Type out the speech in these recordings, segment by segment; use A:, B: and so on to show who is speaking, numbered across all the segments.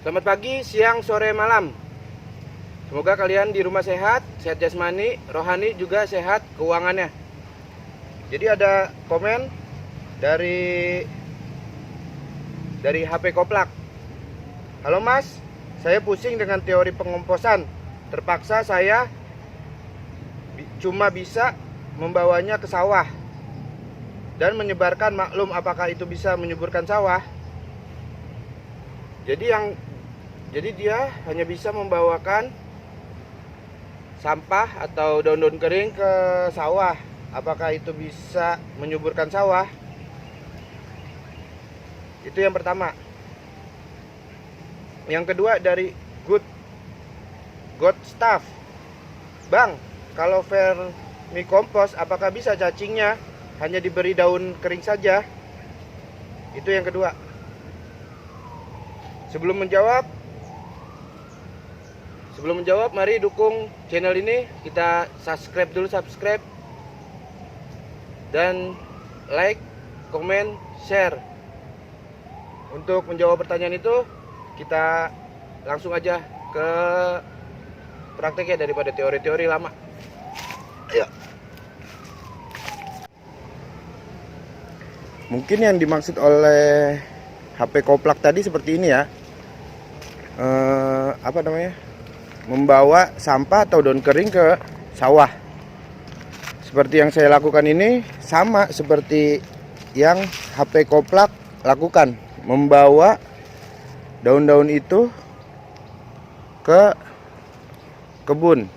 A: Selamat pagi, siang, sore, malam. Semoga kalian di rumah sehat, sehat jasmani, rohani juga sehat keuangannya. Jadi ada komen dari HP Koplak. Halo Mas, saya pusing dengan teori pengomposan. Terpaksa saya cuma bisa membawanya ke sawah dan menyebarkan. Maklum, apakah itu bisa menyuburkan sawah? Jadi dia hanya bisa membawakan sampah atau daun-daun kering ke sawah. Apakah itu bisa menyuburkan sawah? Itu yang pertama. Yang kedua dari God Stuff. Bang, kalau vermicompost apakah bisa cacingnya hanya diberi daun kering saja? Itu yang kedua. Sebelum menjawab, mari dukung channel ini. Kita subscribe dan like, komen, share. Untuk menjawab pertanyaan itu, kita langsung aja ke prakteknya daripada teori-teori lama. Ayo. Mungkin yang dimaksud oleh HP Koplak tadi seperti ini ya. Membawa sampah atau daun kering ke sawah. Seperti yang saya lakukan ini sama seperti yang HP Koplak lakukan, membawa daun-daun itu ke kebun.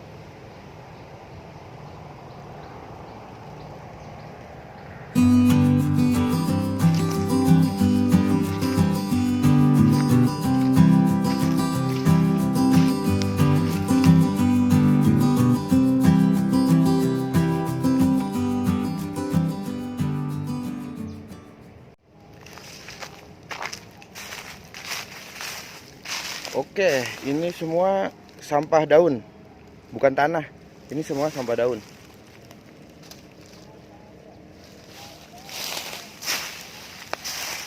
A: Oke, ini semua sampah daun, bukan tanah. Ini semua sampah daun.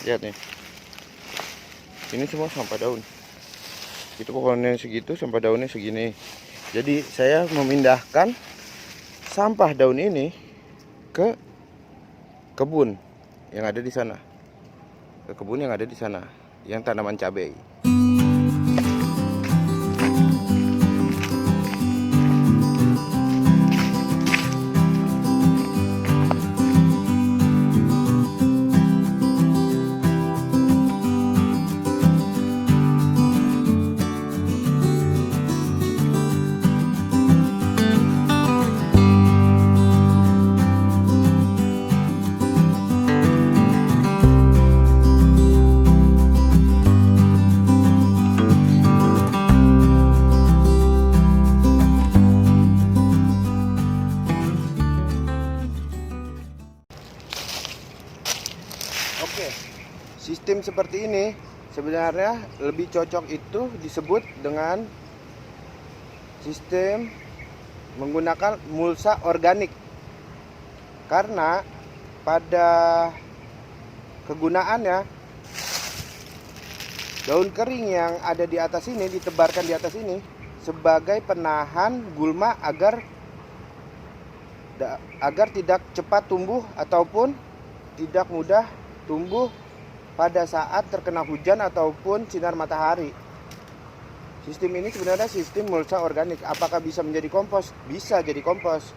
A: Lihat nih, ini semua sampah daun. Itu pohonnya segitu, sampah daunnya segini. Jadi saya memindahkan sampah daun ini ke kebun yang ada di sana, yang tanaman cabai. Oke, sistem seperti ini sebenarnya lebih cocok itu disebut dengan sistem menggunakan mulsa organik. Karena pada kegunaannya, daun kering yang ada di atas ini ditebarkan di atas ini sebagai penahan gulma agar tidak cepat tumbuh ataupun tidak mudah tumbuh pada saat terkena hujan ataupun sinar matahari. Sistem ini sebenarnya sistem mulsa organik. Apakah bisa menjadi kompos? Bisa jadi kompos.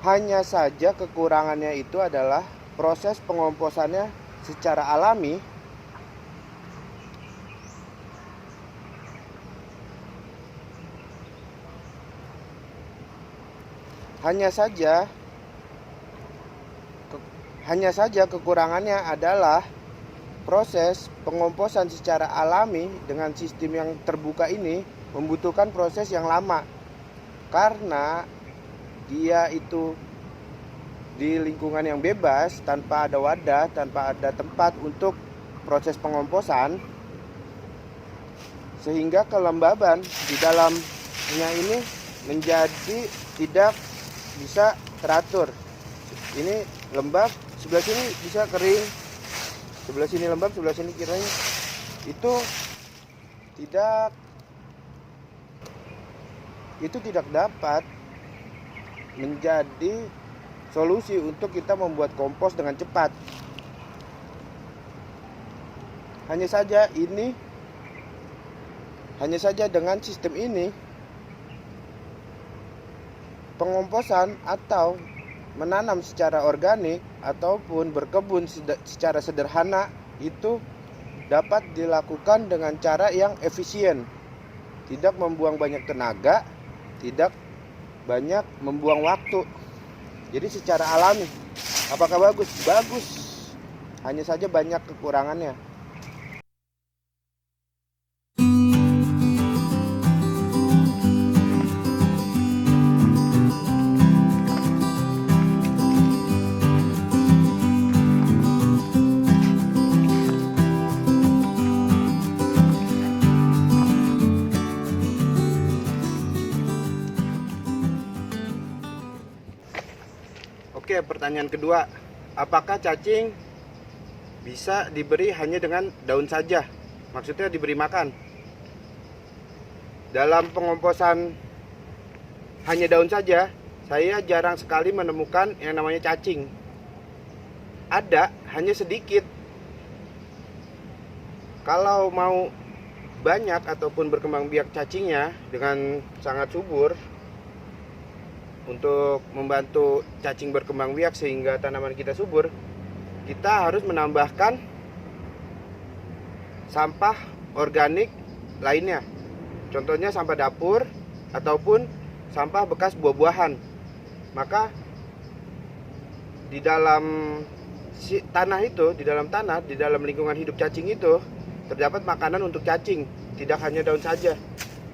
A: Hanya saja kekurangannya itu adalah proses pengomposannya secara alami. Hanya saja kekurangannya adalah proses pengomposan secara alami dengan sistem yang terbuka ini membutuhkan proses yang lama. Karena dia itu di lingkungan yang bebas, tanpa ada wadah, tanpa ada tempat untuk proses pengomposan, sehingga kelembaban di dalamnya ini menjadi tidak bisa teratur. Ini lembab, sebelah sini bisa kering, sebelah sini lembab, sebelah sini kering. Itu tidak dapat menjadi solusi untuk kita membuat kompos dengan cepat. Hanya saja dengan sistem ini, pengomposan atau menanam secara organik ataupun berkebun secara sederhana itu dapat dilakukan dengan cara yang efisien, tidak membuang banyak tenaga, tidak banyak membuang waktu. Jadi secara alami, apakah bagus? Bagus. Hanya saja banyak kekurangannya. Oke, pertanyaan kedua, apakah cacing bisa diberi hanya dengan daun saja? Maksudnya diberi makan. Dalam pengomposan hanya daun saja, saya jarang sekali menemukan yang namanya cacing. Ada, hanya sedikit. Kalau mau banyak ataupun berkembang biak cacingnya dengan sangat subur, untuk membantu cacing berkembang biak sehingga tanaman kita subur, kita harus menambahkan sampah organik lainnya. Contohnya sampah dapur ataupun sampah bekas buah-buahan. Maka di dalam tanah itu, di dalam lingkungan hidup cacing itu terdapat makanan untuk cacing, tidak hanya daun saja.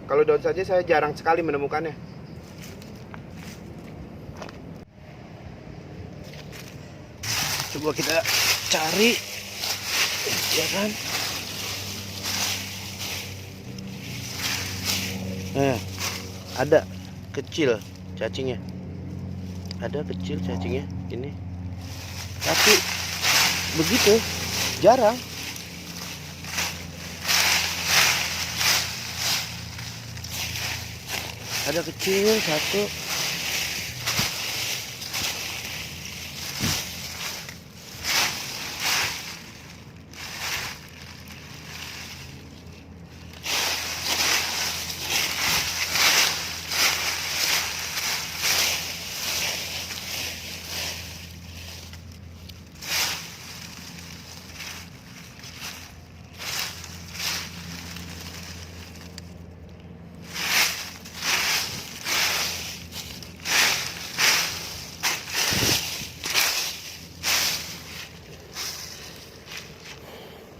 A: Kalau daun saja saya jarang sekali menemukannya. Coba kita cari, ya kan? Nah, ada kecil cacingnya, ini. Tapi begitu jarang. Ada kecil satu.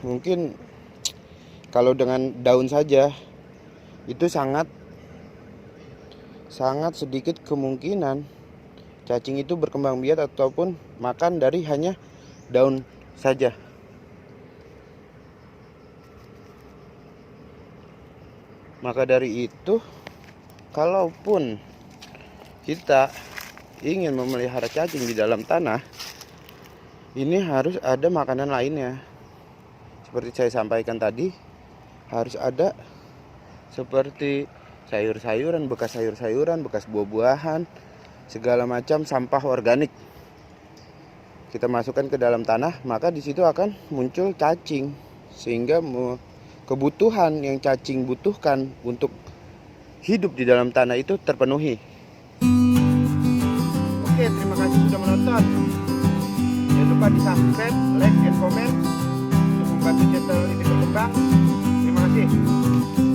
A: Mungkin kalau dengan daun saja itu sangat sedikit kemungkinan cacing itu berkembang biak ataupun makan dari hanya daun saja. Maka dari itu, kalaupun kita ingin memelihara cacing di dalam tanah, ini harus ada makanan lainnya. Seperti saya sampaikan tadi, harus ada seperti sayur-sayuran, bekas buah-buahan, segala macam sampah organik. Kita masukkan ke dalam tanah, maka di situ akan muncul cacing, sehingga kebutuhan yang cacing butuhkan untuk hidup di dalam tanah itu terpenuhi. Oke, terima kasih sudah menonton. Jangan lupa di subscribe, like, dan komen untuk membantu channel ini berkembang. Terima kasih.